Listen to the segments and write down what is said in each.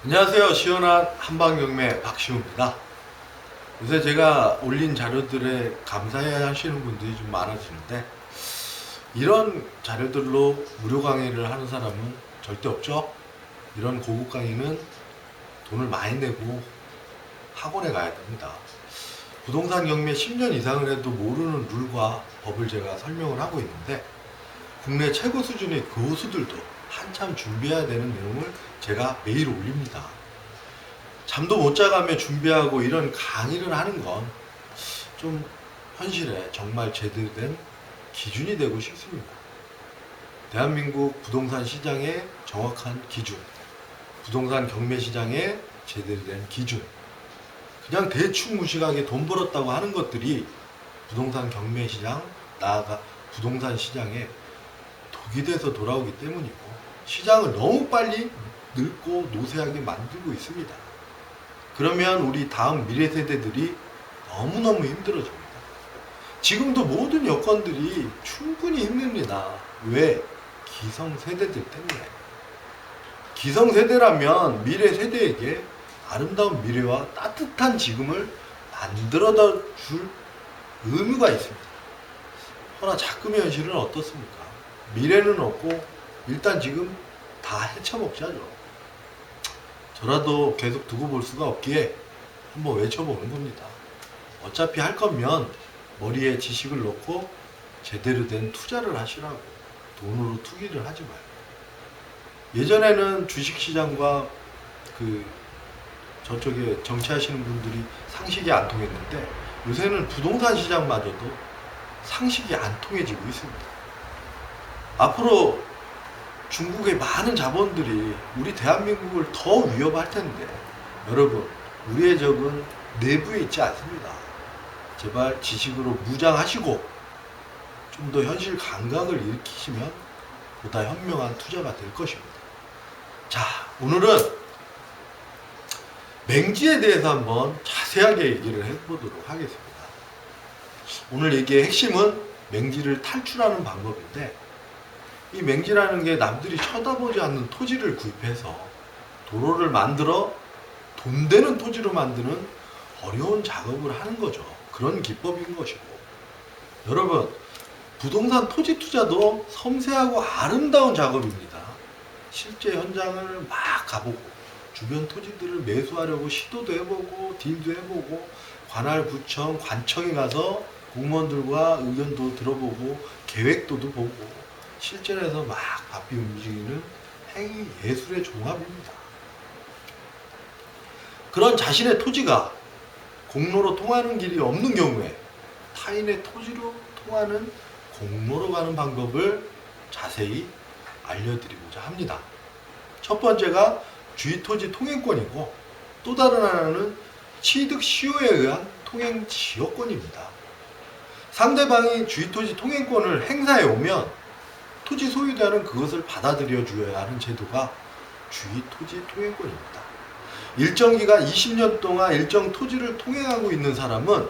안녕하세요. 시원한 한방경매 박시우입니다. 요새 제가 올린 자료들에 감사해야 하시는 분들이 좀 많아지는데, 이런 자료들로 무료 강의를 하는 사람은 절대 없죠. 이런 고급 강의는 돈을 많이 내고 학원에 가야 됩니다. 부동산 경매 10년 이상을 해도 모르는 룰과 법을 제가 설명을 하고 있는데, 국내 최고 수준의 교수들도 한참 준비해야 되는 내용을 제가 매일 올립니다. 잠도 못 자가며 준비하고 이런 강의를 하는 건 좀 현실에 정말 제대로 된 기준이 되고 싶습니다. 대한민국 부동산 시장의 정확한 기준, 부동산 경매 시장의 제대로 된 기준, 그냥 대충 무식하게 돈 벌었다고 하는 것들이 부동산 경매 시장, 나아가 부동산 시장에 독이 돼서 돌아오기 때문이고, 시장을 너무 빨리 늙고 노쇠하게 만들고 있습니다. 그러면 우리 다음 미래 세대들이 너무너무 힘들어집니다. 지금도 모든 여건들이 충분히 힘듭니다. 왜? 기성세대들 때문에. 기성세대라면 미래 세대에게 아름다운 미래와 따뜻한 지금을 만들어다 줄 의무가 있습니다. 허나 자금의 현실은 어떻습니까? 미래는 없고 일단 지금 다 헤쳐먹자죠. 저라도 계속 두고 볼 수가 없기에 한번 외쳐보는 겁니다. 어차피 할 거면 머리에 지식을 넣고 제대로 된 투자를 하시라고. 돈으로 투기를 하지 말고. 예전에는 주식시장과 저쪽에 정치하시는 분들이 상식이 안 통했는데, 요새는 부동산 시장마저도 상식이 안 통해지고 있습니다. 앞으로 중국의 많은 자본들이 우리 대한민국을 더 위협할 텐데, 여러분, 우리의 적은 내부에 있지 않습니다. 제발 지식으로 무장하시고 좀 더 현실 감각을 일으키시면 보다 현명한 투자가 될 것입니다. 자, 오늘은 맹지에 대해서 한번 자세하게 얘기를 해보도록 하겠습니다. 오늘 얘기의 핵심은 맹지를 탈출하는 방법인데, 이 맹지라는 게 남들이 쳐다보지 않는 토지를 구입해서 도로를 만들어 돈 되는 토지로 만드는 어려운 작업을 하는 거죠. 그런 기법인 것이고, 여러분, 부동산 토지 투자도 섬세하고 아름다운 작업입니다. 실제 현장을 막 가보고 주변 토지들을 매수하려고 시도도 해보고 딜도 해보고 관할 구청 관청에 가서 공무원들과 의견도 들어보고 계획도도 보고 실전에서 막 바삐 움직이는 행위 예술의 종합입니다. 그런 자신의 토지가 공로로 통하는 길이 없는 경우에 타인의 토지로 통하는 공로로 가는 방법을 자세히 알려드리고자 합니다. 첫 번째가 주의토지 통행권이고, 또 다른 하나는 취득 시효에 의한 통행지역권입니다. 상대방이 주의토지 통행권을 행사해 오면 토지 소유자는 그것을 받아들여 주어야 하는 제도가 주의토지 통행권입니다. 일정 기간 20년 동안 일정 토지를 통행하고 있는 사람은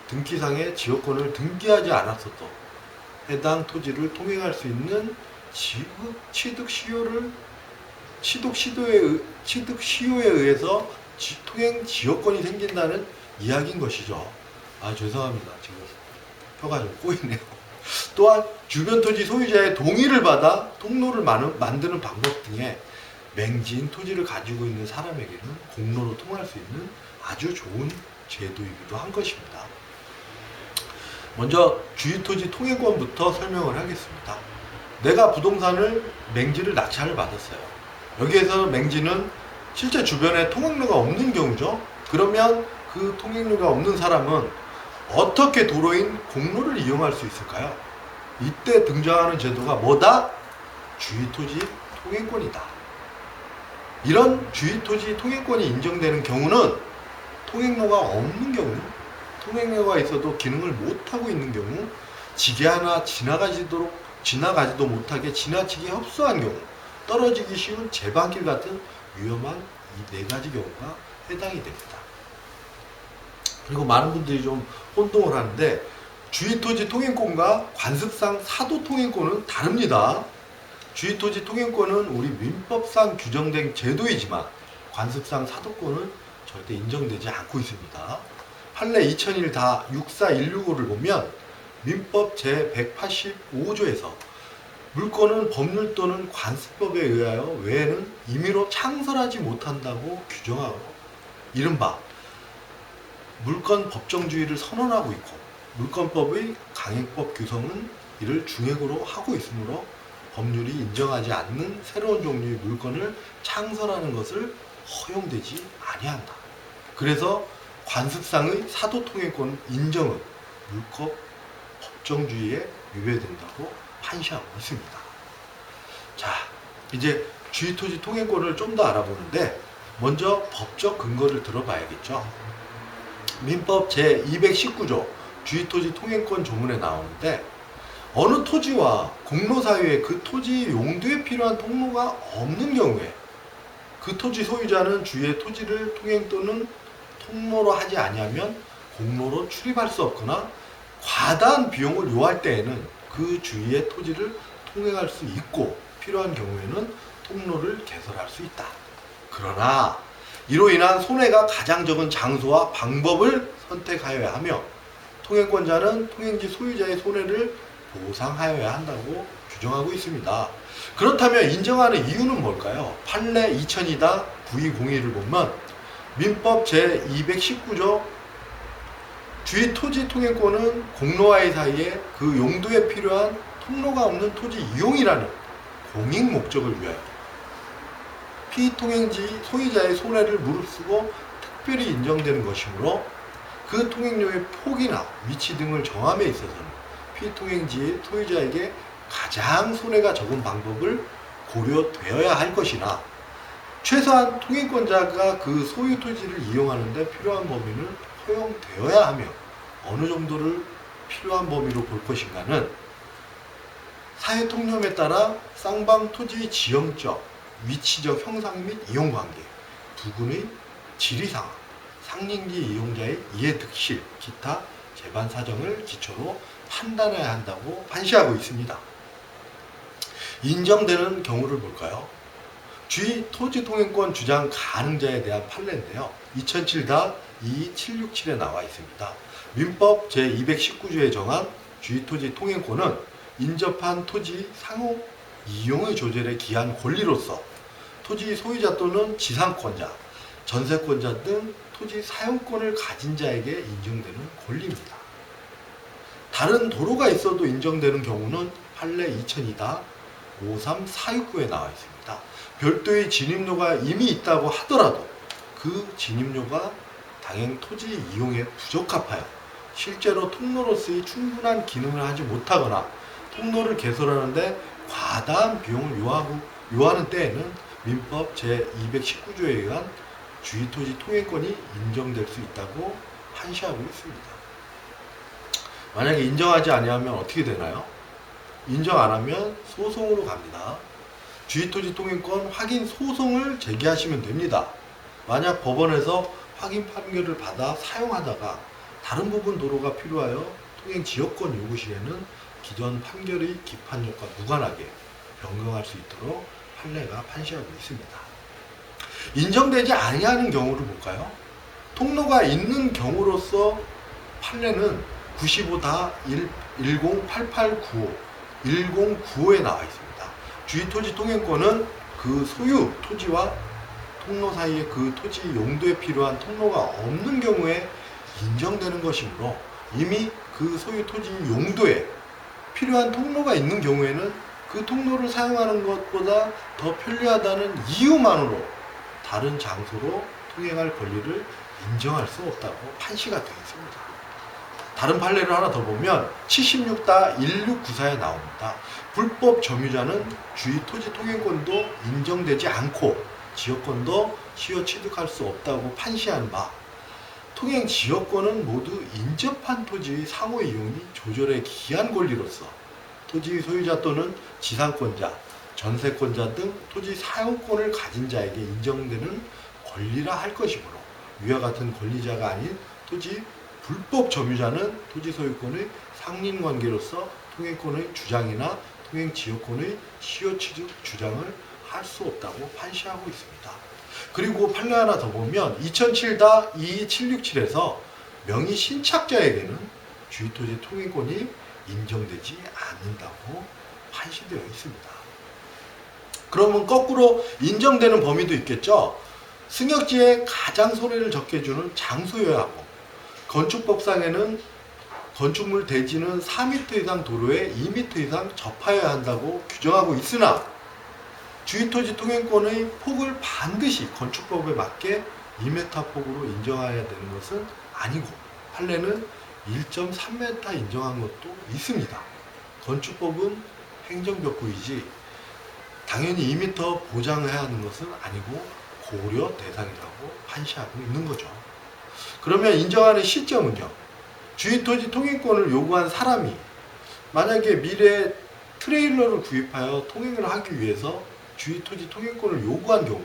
등기상에 지역권을 등기하지 않았어도 해당 토지를 통행할 수 있는 취득 시효에 의해서 통행 지역권이 생긴다는 이야기인 것이죠. 아, 죄송합니다. 지금 혀가 좀 꼬이네요. 또한 주변 토지 소유자의 동의를 받아 통로를 만드는 방법 등의 맹지인 토지를 가지고 있는 사람에게는 공로로 통할 수 있는 아주 좋은 제도이기도 한 것입니다. 먼저 주유토지 통행권부터 설명을 하겠습니다. 내가 부동산을 맹지를 낙찰을 받았어요. 여기에서 맹지는 실제 주변에 통행로가 없는 경우죠. 그러면 그 통행로가 없는 사람은 어떻게 도로인 공로를 이용할 수 있을까요? 이때 등장하는 제도가 뭐다? 주유토지 통행권이다. 이런 주유토지 통행권이 인정되는 경우는 통행로가 없는 경우, 통행로가 있어도 기능을 못하고 있는 경우, 지게 하나 지나가지도 못하게 지나치게 협소한 경우, 떨어지기 쉬운 제방길 같은 위험한 이 네 가지 경우가 해당이 됩니다. 그리고 많은 분들이 좀 혼동을 하는데, 주의토지 통행권과 관습상 사도 통행권은 다릅니다. 주의토지 통행권은 우리 민법상 규정된 제도이지만 관습상 사도권은 절대 인정되지 않고 있습니다. 판례 2001 다 64165를 보면 민법 제185조에서 물건은 법률 또는 관습법에 의하여 외에는 임의로 창설하지 못한다고 규정하고 이른바 물건 법정주의를 선언하고 있고 물건법의 강행법 규정은 이를 중액으로 하고 있으므로 법률이 인정하지 않는 새로운 종류의 물건을 창설하는 것을 허용되지 아니한다. 그래서 관습상의 사도통행권 인정은 물법 법정주의에 위배된다고 판시하고 있습니다. 자, 이제 주의토지 통행권을 좀 더 알아보는데 먼저 법적 근거를 들어봐야겠죠. 민법 제219조 주의토지 통행권 조문에 나오는데 어느 토지와 공로 사이에 그 토지 용도에 필요한 통로가 없는 경우에 그 토지 소유자는 주위의 토지를 통행 또는 통로로 하지 아니하면 공로로 출입할 수 없거나 과다한 비용을 요할 때에는 그 주위의 토지를 통행할 수 있고 필요한 경우에는 통로를 개설할 수 있다. 그러나 이로 인한 손해가 가장 적은 장소와 방법을 선택하여야 하며 통행권자는 통행지 소유자의 손해를 보상하여야 한다고 규정하고 있습니다. 그렇다면 인정하는 이유는 뭘까요? 판례 2002다 9202를 보면 민법 제219조 주의 토지 통행권은 공로와의 사이에 그 용도에 필요한 통로가 없는 토지 이용이라는 공익 목적을 위하여 피통행지 소유자의 손해를 무릅쓰고 특별히 인정되는 것이므로 그 통행료의 폭이나 위치 등을 정함에 있어서는 피통행지의 소유자에게 가장 손해가 적은 방법을 고려되어야 할 것이나 최소한 통행권자가 그 소유 토지를 이용하는 데 필요한 범위는 허용되어야 하며 어느 정도를 필요한 범위로 볼 것인가는 사회 통념에 따라 쌍방 토지의 지형적, 위치적 형상 및 이용관계, 부근의 지리상황, 상린지 이용자의 이해득실, 기타 재반 사정을 기초로 판단해야 한다고 판시하고 있습니다. 인정되는 경우를 볼까요? 주의 토지통행권 주장 가능자에 대한 판례인데요. 2007-2767에 나와 있습니다. 민법 제219조에 정한 주의토지 통행권은 인접한 토지 상호 이용의 조절에 기한 권리로서 토지 소유자 또는 지상권자, 전세권자 등 토지 사용권을 가진 자에게 인정되는 권리입니다. 다른 도로가 있어도 인정되는 경우는 판례 2002다 53469에 나와 있습니다. 별도의 진입로가 이미 있다고 하더라도 그 진입로가 당행 토지 이용에 부적합하여 실제로 통로로서의 충분한 기능을 하지 못하거나 통로를 개설하는데 과다한 비용을 요하는 때에는 민법 제219조에 의한 주의토지 통행권이 인정될 수 있다고 판시하고 있습니다. 만약에 인정하지 아니하면 어떻게 되나요? 인정 안 하면 소송으로 갑니다. 주의토지 통행권 확인 소송을 제기하시면 됩니다. 만약 법원에서 확인 판결을 받아 사용하다가 다른 부분 도로가 필요하여 통행 지역권 요구 시에는 기존 판결의 기판력과 무관하게 변경할 수 있도록 판례가 판시하고 있습니다. 인정되지 아니하는 경우를 볼까요? 통로가 있는 경우로서 판례는 95다 108895 1095에 나와 있습니다. 주의토지 통행권은 그 소유 토지와 통로 사이에 그 토지 용도에 필요한 통로가 없는 경우에 인정되는 것이므로 이미 그 소유 토지 용도에 필요한 통로가 있는 경우에는 그 통로를 사용하는 것보다 더 편리하다는 이유만으로 다른 장소로 통행할 권리를 인정할 수 없다고 판시가 되어 있습니다. 다른 판례를 하나 더 보면 76다 1694에 나옵니다. 불법 점유자는 주의 토지 통행권도 인정되지 않고 지역권도 시효 취득할 수 없다고 판시하는 바, 통행 지역권은 모두 인접한 토지의 상호 이용이 조절에 기한 권리로서 토지 소유자 또는 지상권자, 전세권자 등 토지 사용권을 가진 자에게 인정되는 권리라 할 것이므로 위와 같은 권리자가 아닌 토지 불법 점유자는 토지 소유권의 상린관계로서 통행권의 주장이나 통행지역권의 시효취득 주장을 할 수 없다고 판시하고 있습니다. 그리고 판례 하나 더 보면 2007-22767에서 명의 신착자에게는 주의토지 통행권이 인정되지 않는다고 판시되어 있습니다. 그러면 거꾸로 인정되는 범위도 있겠죠. 승역지에 가장 소리를 적게 주는 장소여야 하고, 건축법상에는 건축물 대지는 4m 이상 도로에 2m 이상 접하여야 한다고 규정하고 있으나 주의토지 통행권의 폭을 반드시 건축법에 맞게 2m 폭으로 인정해야 되는 것은 아니고, 판례는 1.3m 인정한 것도 있습니다. 건축법은 행정벽구이지 당연히 2m 보장해야 하는 것은 아니고 고려 대상이라고 판시하고 있는 거죠. 그러면 인정하는 시점은요, 주의토지 통행권을 요구한 사람이 만약에 미래에 트레일러를 구입하여 통행을 하기 위해서 주의토지 통행권을 요구한 경우,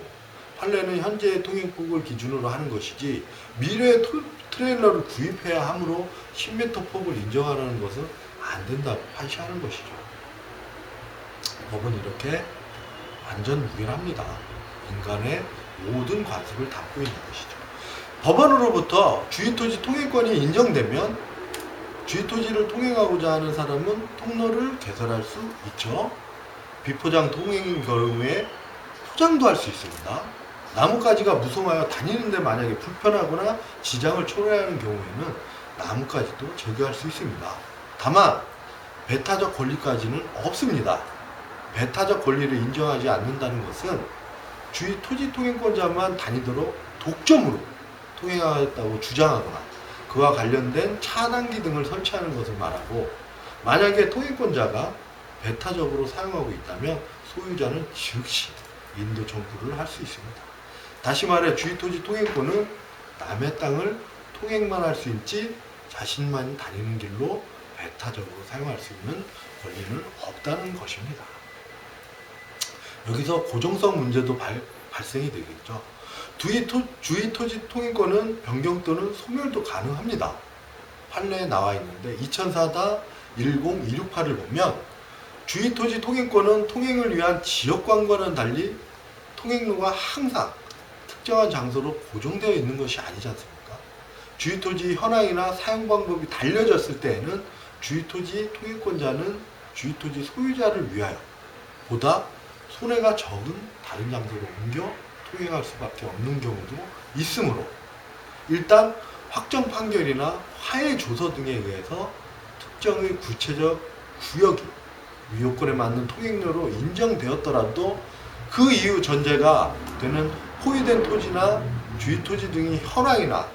판례는 현재의 통행폭을 기준으로 하는 것이지 미래에 트레일러를 구입해야 하므로 10m 폭을 인정하라는 것은 안 된다고 판시하는 것이죠. 법은 이렇게 완전 무결합니다. 인간의 모든 관습을 담고 있는 것이죠. 법원으로부터 주의토지 통행권이 인정되면 주의토지를 통행하고자 하는 사람은 통로를 개설할 수 있죠. 비포장 통행인 경우에 포장도 할 수 있습니다. 나뭇가지가 무성하여 다니는데 만약에 불편하거나 지장을 초래하는 경우에는 나뭇가지도 제거할 수 있습니다. 다만 배타적 권리까지는 없습니다. 배타적 권리를 인정하지 않는다는 것은 주의토지 통행권자만 다니도록 독점으로 통행하겠다고 주장하거나 그와 관련된 차단기 등을 설치하는 것을 말하고, 만약에 통행권자가 배타적으로 사용하고 있다면 소유자는 즉시 인도 청구를 할 수 있습니다. 다시 말해 주의토지 통행권은 남의 땅을 통행만 할 수 있지 자신만 다니는 길로 배타적으로 사용할 수 있는 권리는 없다는 것입니다. 여기서 고정성 문제도 발생이 되겠죠. 주의토지 통행권은 변경 또는 소멸도 가능합니다. 판례에 나와 있는데 2004-10268을 보면 주의토지 통행권은 통행을 위한 지역관과는 달리 통행로가 항상 특정한 장소로 고정되어 있는 것이 아니지 않습니까? 주의토지 현황이나 사용 방법이 달려졌을 때에는 주의토지 통행권자는 주의토지 소유자를 위하여 보다 손해가 적은 다른 장소로 옮겨 통행할 수밖에 없는 경우도 있으므로, 일단 확정 판결이나 화해 조서 등에 의해서 특정의 구체적 구역이 위요건에 맞는 통행로로 인정되었더라도 그 이후 전제가 되는 포위된 토지나 주의토지 등의 현황이나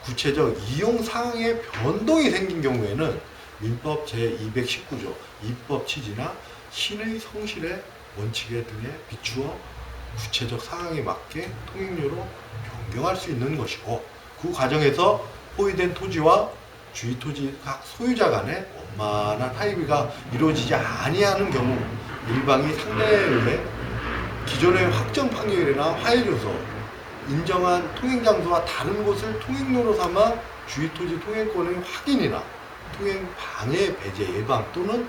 구체적 이용 상황의 변동이 생긴 경우에는 민법 제219조 입법 취지나 신의 성실의 원칙에 등에 비추어 구체적 상황에 맞게 통행료로 변경할 수 있는 것이고, 그 과정에서 포위된 토지와 주의토지 각 소유자 간에 원만한 합의가 이루어지지 아니하는 경우 일방이 상대에 의해 기존의 확정 판결이나 화해조서, 인정한 통행장소와 다른 곳을 통행로로 삼아 주의토지 통행권의 확인이나 통행 방해 배제 예방 또는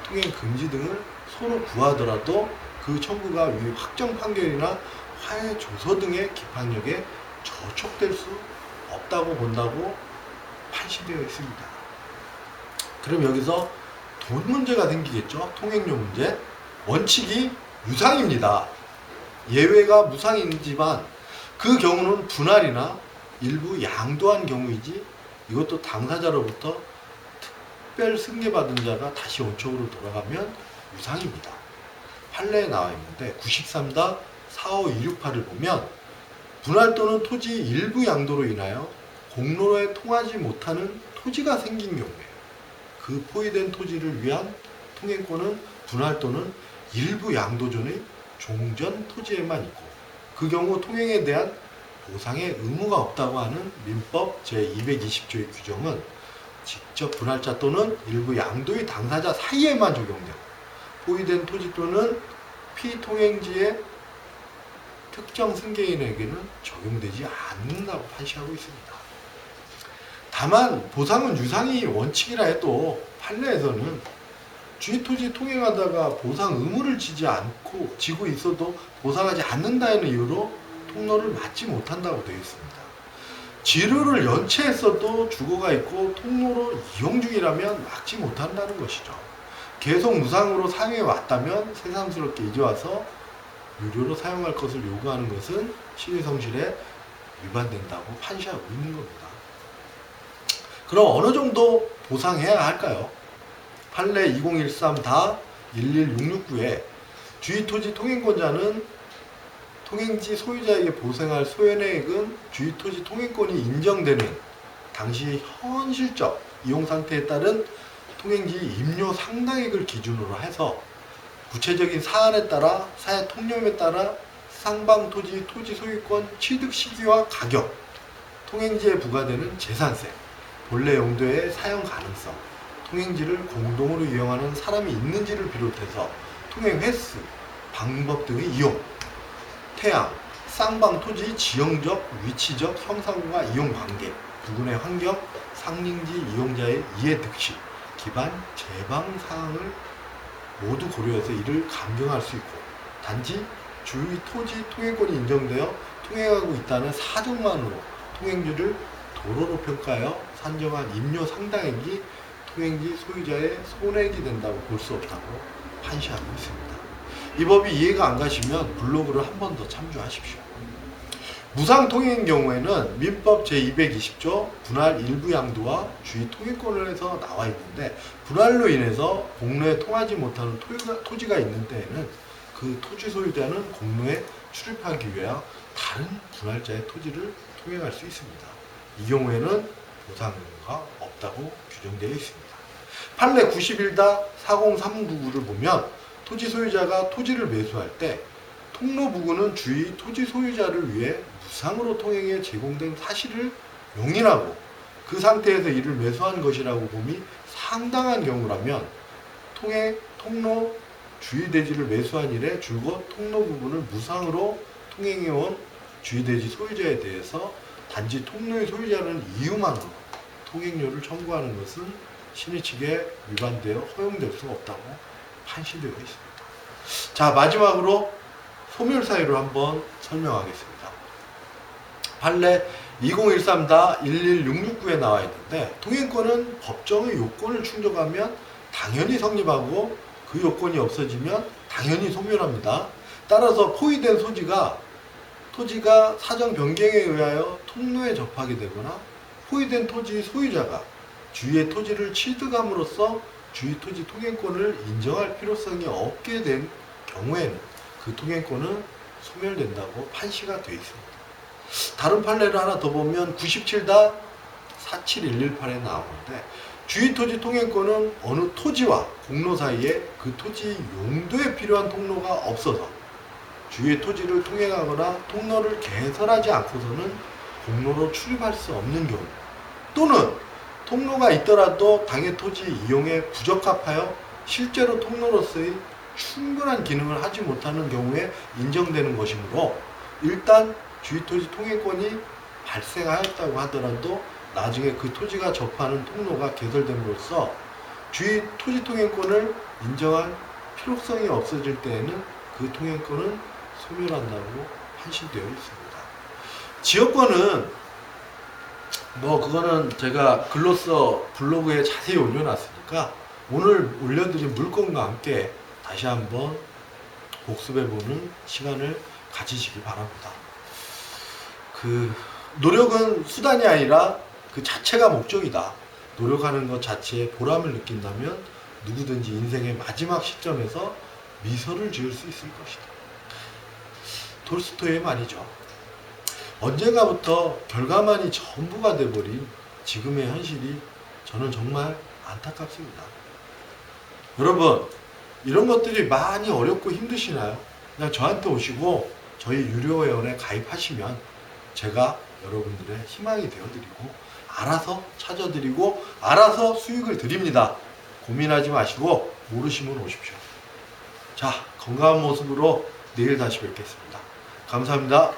통행 금지 등을 서로 구하더라도 그 청구가 위 확정 판결이나 화해 조서 등의 기판력에 저촉될 수 없다고 본다고 판시되어 있습니다. 그럼 여기서 돈 문제가 생기겠죠. 통행료 문제. 원칙이 유상입니다. 예외가 무상이지만 그 경우는 분할이나 일부 양도한 경우이지, 이것도 당사자로부터 특별 승계받은 자가 다시 원칙으로 돌아가면 유상입니다. 판례에 나와 있는데 93-45268을 보면 분할 또는 토지 일부 양도로 인하여 공로에 통하지 못하는 토지가 생긴 경우에 그 포위된 토지를 위한 통행권은 분할 또는 일부 양도 전의 종전 토지에만 있고, 그 경우 통행에 대한 보상의 의무가 없다고 하는 민법 제220조의 규정은 직접 분할자 또는 일부 양도의 당사자 사이에만 적용되고, 포위된 토지 또는 피통행지의 특정 승계인에게는 적용되지 않는다고 판시하고 있습니다. 다만 보상은 유상이 원칙이라 해도 판례에서는 주위 토지 통행하다가 보상 의무를 지고 있어도 보상하지 않는다는 이유로 통로를 막지 못한다고 되어 있습니다. 지루를 연체했어도 주거가 있고 통로로 이용 중이라면 막지 못한다는 것이죠. 계속 무상으로 사용해 왔다면 새삼스럽게 이제 와서 유료로 사용할 것을 요구하는 것은 시민성실에 위반된다고 판시하고 있는 겁니다. 그럼 어느 정도 보상해야 할까요? 판례 2013-11669에 주위토지 통행권자는 통행지 소유자에게 보상할 소연액은 주위토지 통행권이 인정되는 당시 현실적 이용 상태에 따른 통행지 임료 상당액을 기준으로 해서 구체적인 사안에 따라 사회 통념에 따라 쌍방 토지 소유권 취득 시기와 가격, 통행지에 부과되는 재산세, 본래 용도의 사용 가능성, 통행지를 공동으로 이용하는 사람이 있는지를 비롯해서 통행 횟수, 방법 등의 이용, 태양, 쌍방 토지 지형적, 위치적 형상과 이용 관계, 부근의 환경, 상ring지 이용자의 이해 득실, 기반, 제방 사항을 모두 고려해서 이를 감경할 수 있고, 단지 주위 토지 통행권이 인정되어 통행하고 있다는 사정만으로 통행지를 도로로 평가하여 산정한 임료 상당액이 통행지 소유자의 손해액이 된다고 볼 수 없다고 판시하고 있습니다. 이 법이 이해가 안 가시면 블로그를 한 번 더 참조하십시오. 무상통행의 경우에는 민법 제220조 분할 일부 양도와 주의 통행권을 해서 나와 있는데, 분할로 인해서 공로에 통하지 못하는 토지가 있는 때에는 그 토지 소유자는 공로에 출입하기 위해 다른 분할자의 토지를 통행할 수 있습니다. 이 경우에는 보상료가 없다고 규정되어 있습니다. 판례 91-40399를 보면 토지 소유자가 토지를 매수할 때 통로 부근은 주위 토지 소유자를 위해 무상으로 통행에 제공된 사실을 용인하고 그 상태에서 이를 매수한 것이라고 봄이 상당한 경우라면 통로 주위 대지를 매수한 이래 줄곧 통로 부분을 무상으로 통행해온 주위 대지 소유자에 대해서 단지 통로의 소유자는 이유만으로 통행료를 청구하는 것은 심의 측에 위반되어 허용될 수 없다고 판시되어 있습니다. 자, 마지막으로 소멸 사유를 한번 설명하겠습니다. 판례 2013-11669에 나와 있는데, 통행권은 법정의 요건을 충족하면 당연히 성립하고 그 요건이 없어지면 당연히 소멸합니다. 따라서 포위된 토지가 사정 변경에 의하여 통로에 접하게 되거나 포위된 토지 소유자가 주위의 토지를 취득함으로써 주위 토지 통행권을 인정할 필요성이 없게 된 경우에는 그 통행권은 소멸된다고 판시가 되어 있습니다. 다른 판례를 하나 더 보면 97-47118에 나오는데, 주위 토지 통행권은 어느 토지와 공로 사이에 그 토지 용도에 필요한 통로가 없어서 주위의 토지를 통행하거나 통로를 개설하지 않고서는 공로로 출입할 수 없는 경우, 또는 통로가 있더라도 당해 토지 이용에 부적합하여 실제로 통로로서의 충분한 기능을 하지 못하는 경우에 인정되는 것이므로, 일단 주위토지 통행권이 발생하였다고 하더라도 나중에 그 토지가 접하는 통로가 개설됨으로써 주위 토지 통행권을 인정할 필요성이 없어질 때에는 그 통행권은 소멸한다고 판시되어 있습니다. 지역권은 그거는 제가 글로써 블로그에 자세히 올려놨으니까 오늘 올려드린 물건과 함께 다시 한번 복습해보는 시간을 가지시기 바랍니다. 노력은 수단이 아니라 그 자체가 목적이다. 노력하는 것 자체에 보람을 느낀다면 누구든지 인생의 마지막 시점에서 미소를 지을 수 있을 것이다. 톨스토이의 말이죠. 언젠가부터 결과만이 전부가 돼버린 지금의 현실이 저는 정말 안타깝습니다. 여러분, 이런 것들이 많이 어렵고 힘드시나요? 그냥 저한테 오시고 저희 유료회원에 가입하시면 제가 여러분들의 희망이 되어드리고 알아서 찾아드리고 알아서 수익을 드립니다. 고민하지 마시고 모르시면 오십시오. 자, 건강한 모습으로 내일 다시 뵙겠습니다. 감사합니다.